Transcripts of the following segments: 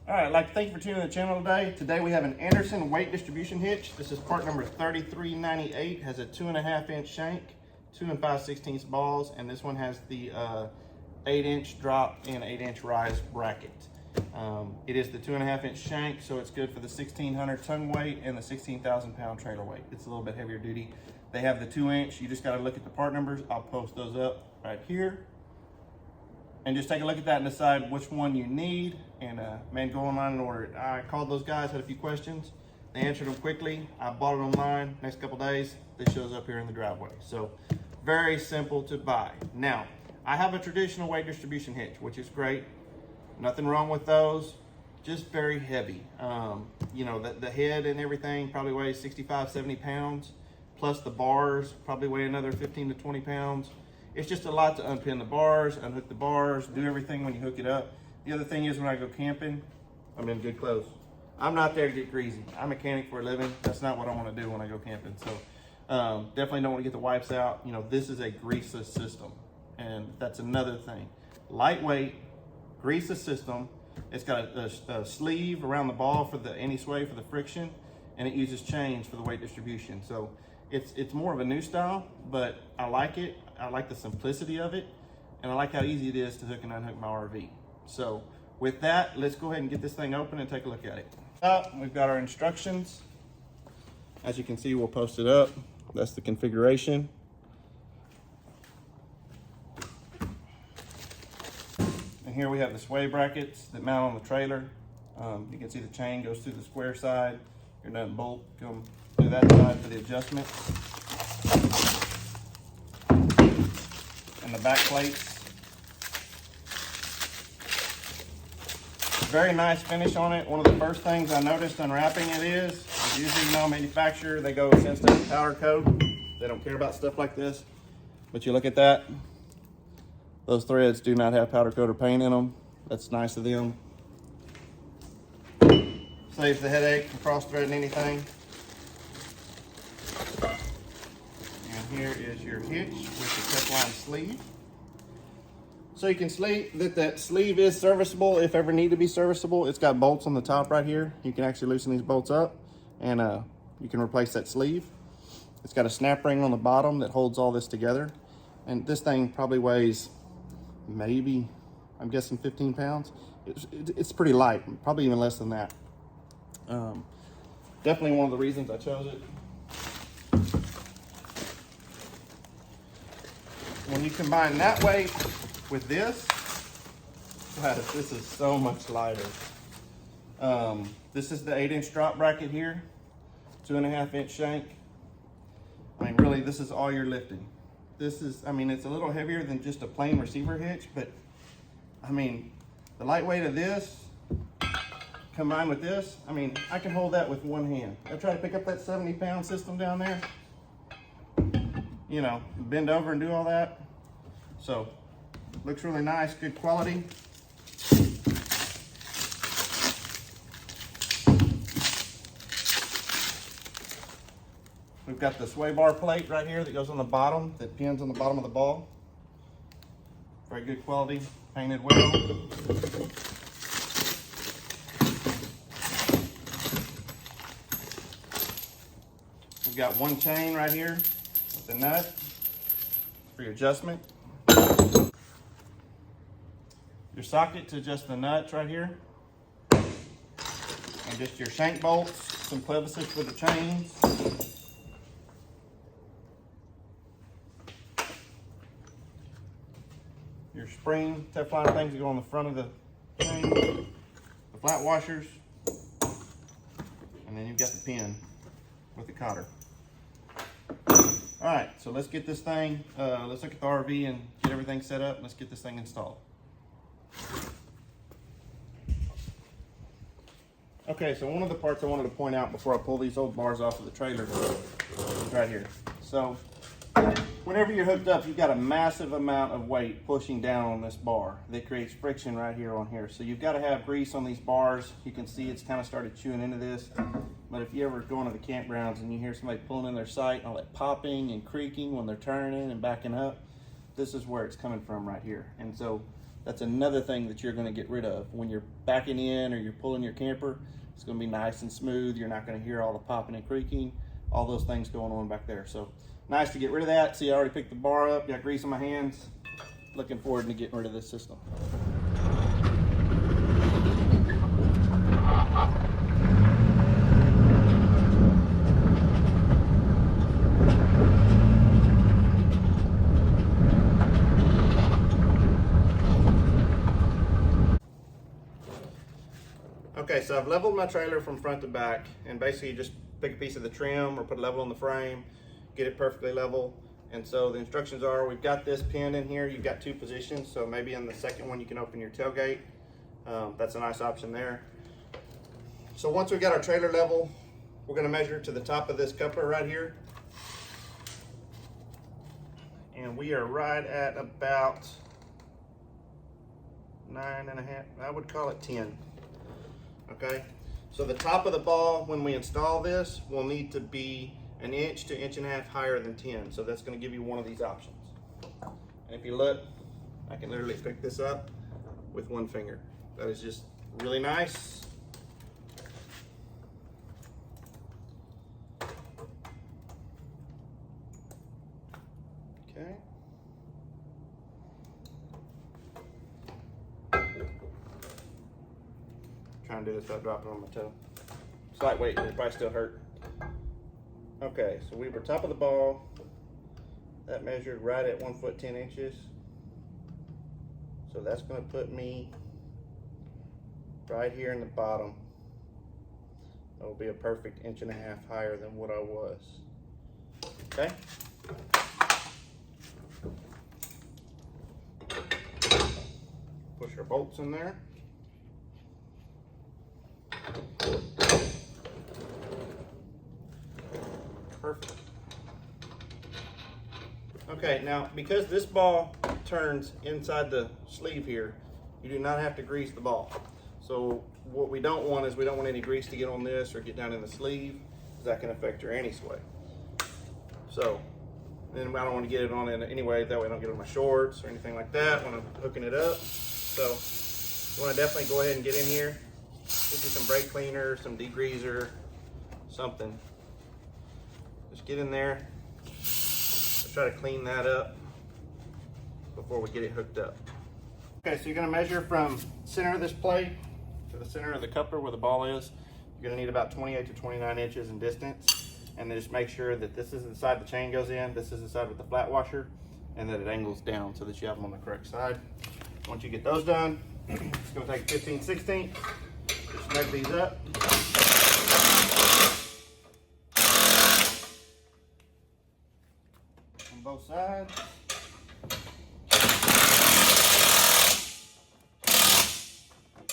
All right, I'd like to thank you for tuning in the channel today. Today we have an Andersen weight distribution hitch. This is part number 3398. Has a 2.5 inch shank, 2 5/16 balls, and this one has the 8 inch drop and 8 inch rise bracket. It is the 2.5 inch shank, so it's good for the 1,600 ton weight and the 16,000 pound trailer weight. It's a little bit heavier duty. They have the 2 inch. You just got to look at the part numbers. I'll post those up right here. And just take a look at that and decide which one you need. And man, go online and order it. I called those guys, had a few questions. They answered them quickly. I bought it online. Next couple days, this shows up here in the driveway. So very simple to buy. Now, I have a traditional weight distribution hitch, which is great. Nothing wrong with those. Just very heavy. You know, the head and everything probably weighs 65, 70 pounds. Plus the bars probably weigh another 15 to 20 pounds. It's just a lot to unpin the bars, unhook the bars, do everything when you hook it up. The other thing is when I go camping, I'm in good clothes. I'm not there to get greasy. I'm a mechanic for a living. That's not what I want to do when I go camping. So definitely don't want to get the wipes out. You know, this is a greaseless system. And that's another thing. Lightweight, greaseless system. It's got a sleeve around the ball for the anti-sway for the friction, and it uses chains for the weight distribution. So it's more of a new style, but I like it. I like the simplicity of it, and I like how easy it is to hook and unhook my RV. So with that, let's go ahead and get this thing open and take a look at it. We've got our instructions. As you can see, we'll post it up. That's the configuration. And here we have the sway brackets that mount on the trailer. You can see the chain goes through the square side. Your nut and bolt come through that side for the adjustment. And the back plates. Very nice finish on it. One of the first things I noticed unwrapping it is usually, you know, manufacturer, they go instant powder coat. They don't care about stuff like this. But you look at that. Those threads do not have powder coat or paint in them. That's nice of them. Saves the headache from cross-threading anything. And here is your hitch with the Teflon sleeve. So you can see that sleeve is serviceable if ever need to be serviceable. It's got bolts on the top right here. You can actually loosen these bolts up and you can replace that sleeve. It's got a snap ring on the bottom that holds all this together. And this thing probably weighs maybe, I'm guessing 15 pounds. It's pretty light, probably even less than that. Definitely one of the reasons I chose it. When you combine that weight with this, this is so much lighter. This is the 8 inch drop bracket here, 2.5 inch shank. I mean, really, this is all you're lifting. This is, I mean, it's a little heavier than just a plain receiver hitch, but I mean, the lightweight of this combined with this, I mean, I can hold that with one hand. I try to pick up that 70 pound system down there, you know, bend over and do all that. So, looks really nice, good quality. We've got the sway bar plate right here that goes on the bottom, that pins on the bottom of the ball. Very good quality, painted well. We've got one chain right here with the nut for your adjustment. Your socket to adjust the nuts right here. And just your shank bolts, some clevises for the chains. Your spring Teflon things that go on the front of the chain. The flat washers. And then you've got the pin with the cotter. All right, so let's get this thing, let's look at the RV and get everything set up. Let's get this thing installed. Okay, so one of the parts I wanted to point out before I pull these old bars off of the trailer is right here. So whenever you're hooked up, you've got a massive amount of weight pushing down on this bar that creates friction right here on here. So you've got to have grease on these bars. You can see it's kind of started chewing into this. But if you ever go into the campgrounds and you hear somebody pulling in their sight and all that popping and creaking when they're turning and backing up, this is where it's coming from right here. And so That's another thing that you're going to get rid of. When you're backing in or you're pulling your camper, it's going to be nice and smooth. You're not going to hear all the popping and creaking, all those things going on back there. So nice to get rid of that. See, I already picked the bar up, got grease on my hands. Looking forward to getting rid of this system. Okay, so I've leveled my trailer from front to back, and basically just pick a piece of the trim or put a level on the frame, get it perfectly level. And so the instructions are, we've got this pin in here, you've got two positions, so maybe in the second one you can open your tailgate. That's a nice option there. So once we've got our trailer level, we're gonna measure to the top of this coupler right here. And we are right at about 9.5, I would call it 10. Okay, so the top of the ball when we install this will need to be 1 inch to 1.5 inches higher than 10. So that's going to give you one of these options. And if you look, I can literally pick this up with one finger. That is just really nice. Okay. Trying to do this without dropping on my toe. Slight weight, it'll probably still hurt. Okay, so we were top of the ball. That measured right at 1 foot 10 inches. So that's going to put me right here in the bottom. That will be a perfect 1.5 inches higher than what I was. Okay. Push our bolts in there. Perfect. Okay, now because this ball turns inside the sleeve here, you do not have to grease the ball. So what we don't want is we don't want any grease to get on this or get down in the sleeve, because that can affect your anti-sway. So then I don't want to get it on it anyway, that way I don't get it on my shorts or anything like that when I'm hooking it up. So you want to definitely go ahead and get in here, get you some brake cleaner, some degreaser, something. Just get in there. Let's try to clean that up before we get it hooked up. Okay, so you're gonna measure from center of this plate to the center of the coupler where the ball is. You're gonna need about 28 to 29 inches in distance. And then just make sure that this is the side the chain goes in, this is the side with the flat washer, and that it angles down so that you have them on the correct side. Once you get those done, it's gonna take 15/16. Just snug these up. On both sides.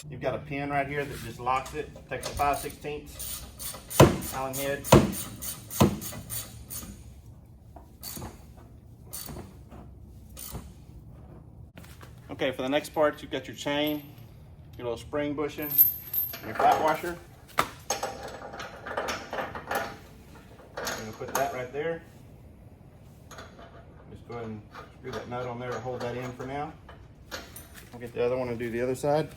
You've got a pin right here that just locks it. Takes a 5/16 Allen head. Okay, for the next part, you've got your chain, your little spring bushing, and your flat washer. I'm gonna put that right there. Just go ahead and screw that nut on there to hold that in for now. I'll get the other one and do the other side.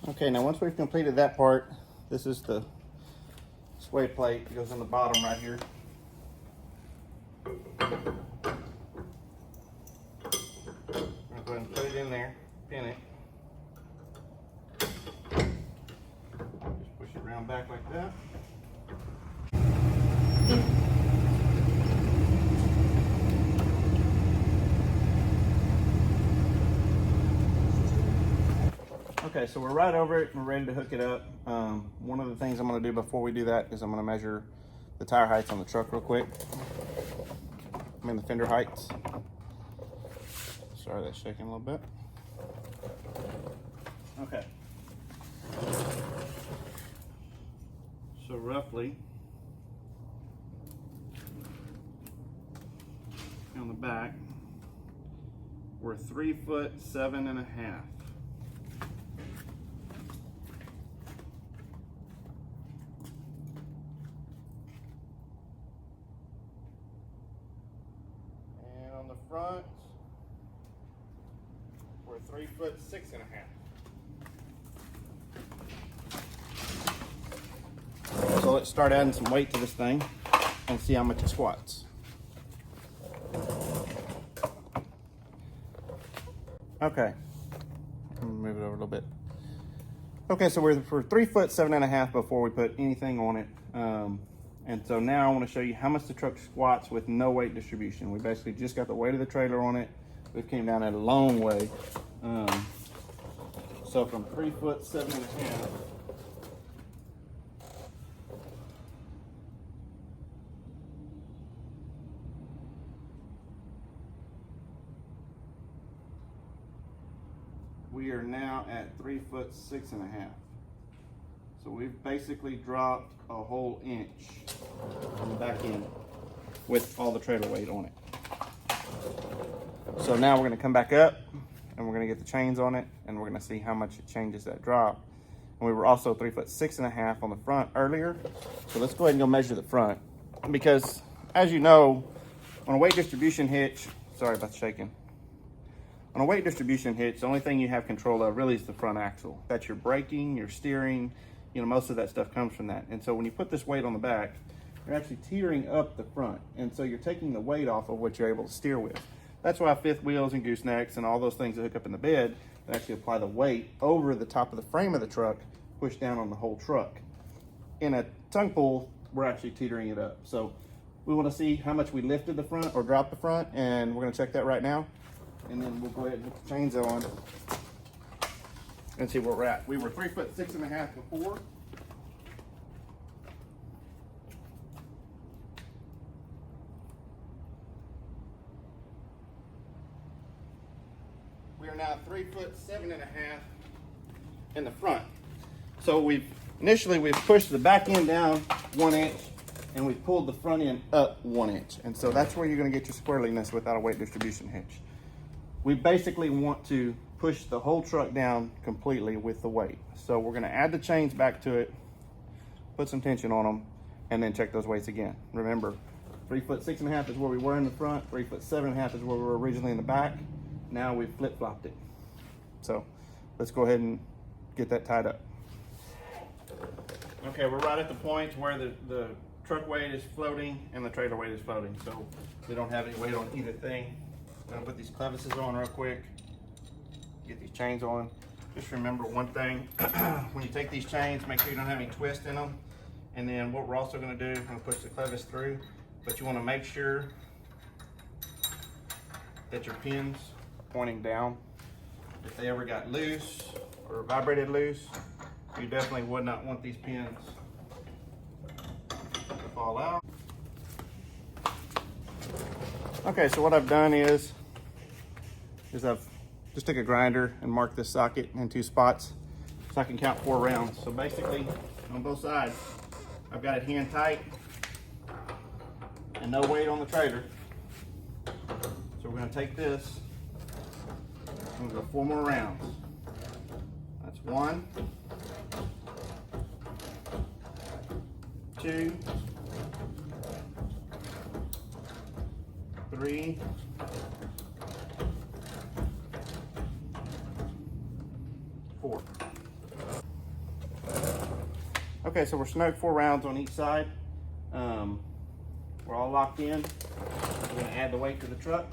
Okay, now once we've completed that part, this is the sway plate that goes on the bottom right here. I'm going to go ahead and put it in there, pin it. Just push it around back like that. Okay, so we're right over it and we're ready to hook it up. One of the things I'm going to do before we do that is I'm going to measure the tire heights on the truck real quick. I mean the fender heights. Sorry, that's shaking a little bit. Okay. So roughly, on the back, we're 3'7½". Front, 3'6½". So let's start adding some weight to this thing and see how much it squats. Okay, move it over a little bit. Okay, so we're 3'7½" before we put anything on it. And so now I want to show you how much the truck squats with no weight distribution. We basically just got the weight of the trailer on it. We've came down at a long way. So from 3'7½", we are now at 3'6½". So we've basically dropped a whole inch on the back end with all the trailer weight on it. So now we're gonna come back up and we're gonna get the chains on it and we're gonna see how much it changes that drop. And we were also 3'6½" on the front earlier. So let's go ahead and go measure the front. Because as you know, on a weight distribution hitch, sorry about the shaking. On a weight distribution hitch, the only thing you have control of really is the front axle. That's your braking, your steering, you know, most of that stuff comes from that. And so when you put this weight on the back, you're actually teetering up the front. And so you're taking the weight off of what you're able to steer with. That's why fifth wheels and goosenecks and all those things that hook up in the bed that actually apply the weight over the top of the frame of the truck, push down on the whole truck. In a tongue pull, we're actually teetering it up. So we want to see how much we lifted the front or dropped the front, and we're going to check that right now. And then we'll go ahead and put the chains on and see where we're at. We were 3'6½" before. We are now 3'7½" in the front. So initially we've pushed the back end down 1 inch and we've pulled the front end up 1 inch. And so that's where you're gonna get your squirreliness without a weight distribution hitch. We basically want to push the whole truck down completely with the weight. So we're gonna add the chains back to it, put some tension on them, and then check those weights again. Remember, 3'6½" is where we were in the front, 3'7½" is where we were originally in the back. Now we've flip-flopped it. So let's go ahead and get that tied up. Okay, we're right at the point where the truck weight is floating and the trailer weight is floating. So we don't have any weight on either thing. I'm gonna put these clevises on real quick, get these chains on. Just remember one thing, when you take these chains, make sure you don't have any twist in them. And then what we're also gonna do, I'm gonna push the clevis through, but you wanna make sure that your pins are pointing down. If they ever got loose or vibrated loose, you definitely would not want these pins to fall out. Okay, so what I've done is I've just took a grinder and marked this socket in 2 spots so I can count 4 rounds. So basically, on both sides, I've got it hand tight and no weight on the trailer. So we're gonna take this and we'll go 4 more rounds. That's 1, 2, 3, 4. Okay, so we're snug 4 rounds on each side. We're all locked in. We're gonna add the weight to the truck.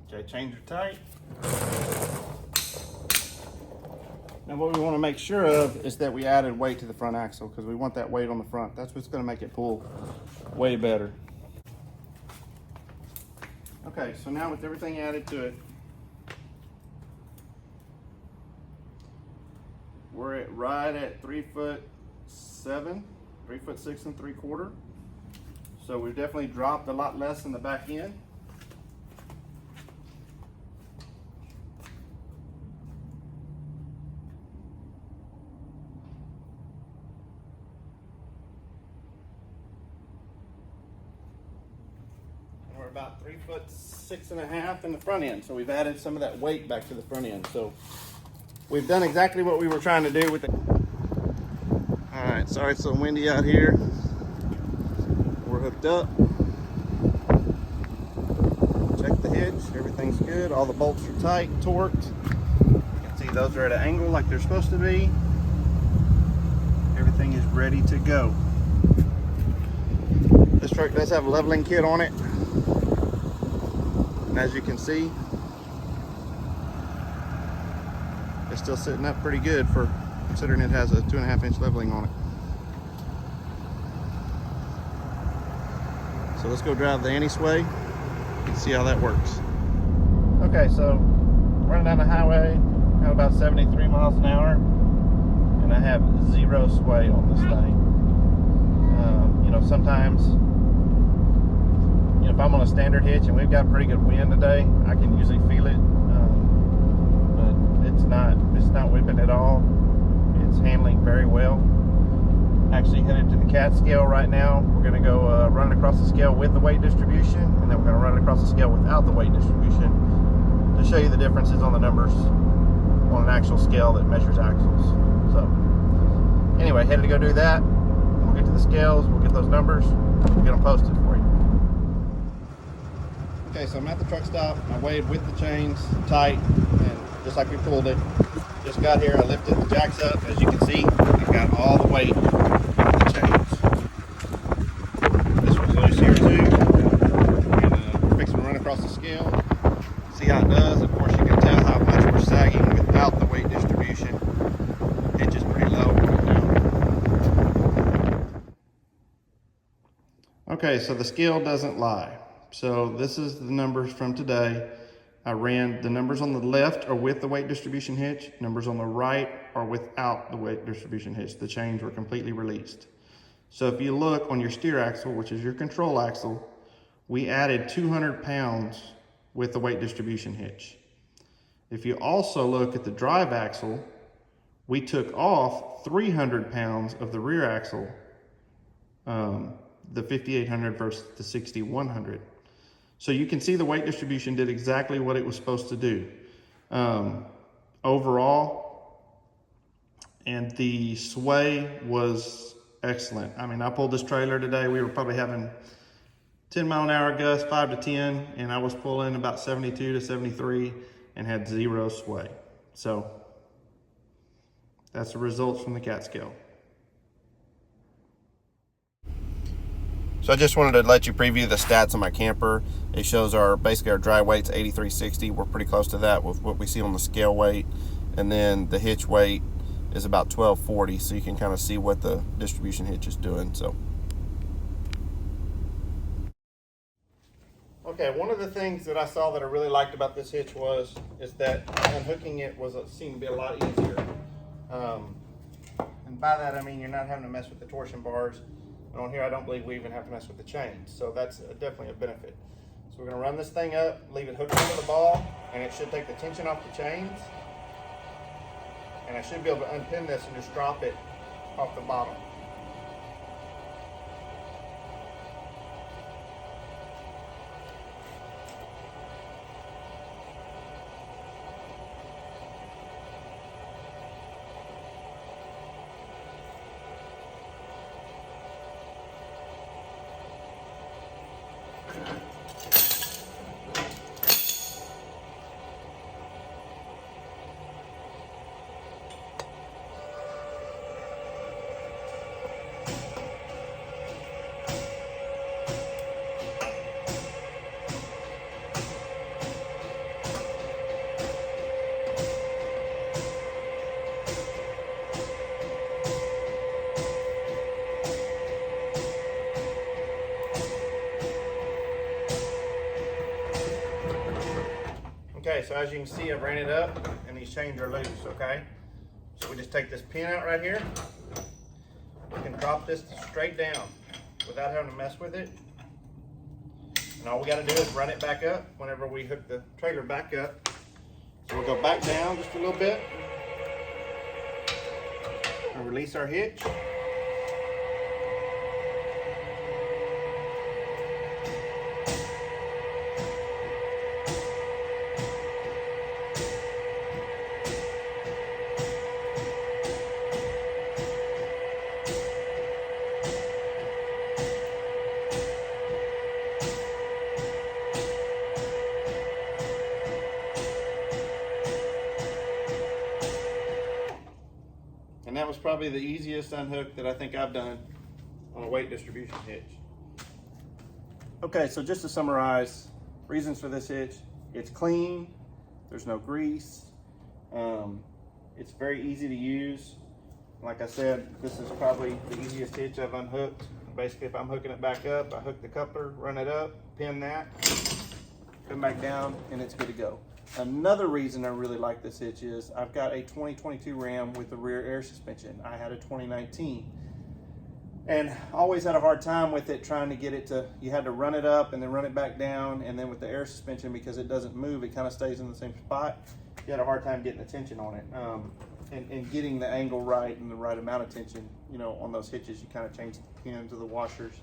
Okay, chains are tight. Now what we want to make sure of is that we added weight to the front axle because we want that weight on the front. That's what's going to make it pull way better. Okay, so now with everything added to it, we're right at 3'7", 3'6" and 3/4. So we've definitely dropped a lot less in the back end. about 3'6.5" in the front end. So we've added some of that weight back to the front end. So we've done exactly what we were trying to do with it. All right, sorry it's so windy out here. We're hooked up. Check the hitch, everything's good. All the bolts are tight, torqued. You can see those are at an angle like they're supposed to be. Everything is ready to go. This truck does have a leveling kit on it. And as you can see, it's still sitting up pretty good for considering it has a 2.5-inch leveling on it. So let's go drive the anti-sway and see how that works. Okay, so running down the highway at about 73 miles an hour, and I have 0 sway on this thing. You know, sometimes, you know, if I'm on a standard hitch and we've got pretty good wind today, I can usually feel it, but it's not whipping at all. It's handling very well. Actually headed to the cat scale right now. We're going to go run it across the scale with the weight distribution, and then we're going to run it across the scale without the weight distribution to show you the differences on the numbers on an actual scale that measures axles. So anyway, headed to go do that. We'll get to the scales, we'll get those numbers, we'll get them posted for you. Okay, so I'm at the truck stop. I weighed with the chains tight, and just like we pulled it. Just got here, I lifted the jacks up. As you can see, I've got all the weight in the chains. This was loose here too. And we're fixing to run across the scale. See how it does. Of course, you can tell how much we're sagging without the weight distribution. Hitch is pretty low right now. Okay, so the scale doesn't lie. So this is the numbers from today. I ran the numbers on the left are with the weight distribution hitch. Numbers on the right are without the weight distribution hitch. The chains were completely released. So if you look on your steer axle, which is your control axle, we added 200 pounds with the weight distribution hitch. If you also look at the drive axle, we took off 300 pounds of the rear axle, the 5800 versus the 6100. So you can see the weight distribution did exactly what it was supposed to do overall, and the sway was excellent. I mean, I pulled this trailer today. We were probably having 10-mile-an-hour gusts, 5 to 10, and I was pulling about 72 to 73 and had 0 sway. So that's the results from the cat scale. So I just wanted to let you preview the stats on my camper. It shows basically our dry weight's 8360. We're pretty close to that with what we see on the scale weight. And then the hitch weight is about 1240, so you can kind of see what the distribution hitch is doing. So, okay, one of the things that I saw that I really liked about this hitch is that unhooking it seemed to be a lot easier. And by that I mean you're not having to mess with the torsion bars. And on here, I don't believe we even have to mess with the chains. So that's definitely a benefit. So we're gonna run this thing up, leave it hooked into the ball, and it should take the tension off the chains. And I should be able to unpin this and just drop it off the bottom. Okay, so as you can see, I've ran it up and these chains are loose, okay? So we just take this pin out right here. We can drop this straight down without having to mess with it. And all we gotta do is run it back up whenever we hook the trailer back up. So we'll go back down just a little bit and release our hitch. probably the easiest unhook that I think I've done on a weight distribution hitch. Okay, so just to summarize, reasons for this hitch: it's clean, there's no grease, it's very easy to use. Like I said, this is probably the easiest hitch I've unhooked. Basically, if I'm hooking it back up, I hook the coupler, run it up, pin that, come back down, and it's good to go. Another reason I really like this hitch is I've got a 2022 Ram with the rear air suspension. I had a 2019. And always had a hard time with it, trying to get it to, you had to run it up and then run it back down, and then with the air suspension, because it doesn't move, it kind of stays in the same spot. You had a hard time getting the tension on it, and getting the angle right and the right amount of tension. You know, on those hitches, you kind of change the pins of the washers.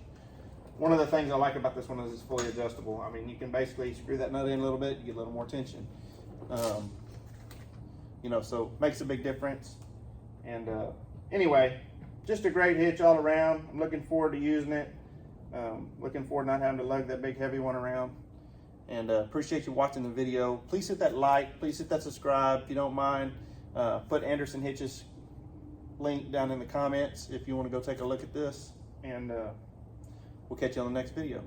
One of the things I like about this one is it's fully adjustable. I mean, you can basically screw that nut in a little bit, you get a little more tension. You know, so makes a big difference. And anyway, just a great hitch all around. I'm looking forward to using it. Looking forward to not having to lug that big heavy one around. And appreciate you watching the video. Please hit that like, please hit that subscribe if you don't mind. Put Andersen Hitches link down in the comments if you want to go take a look at this. And we'll catch you on the next video.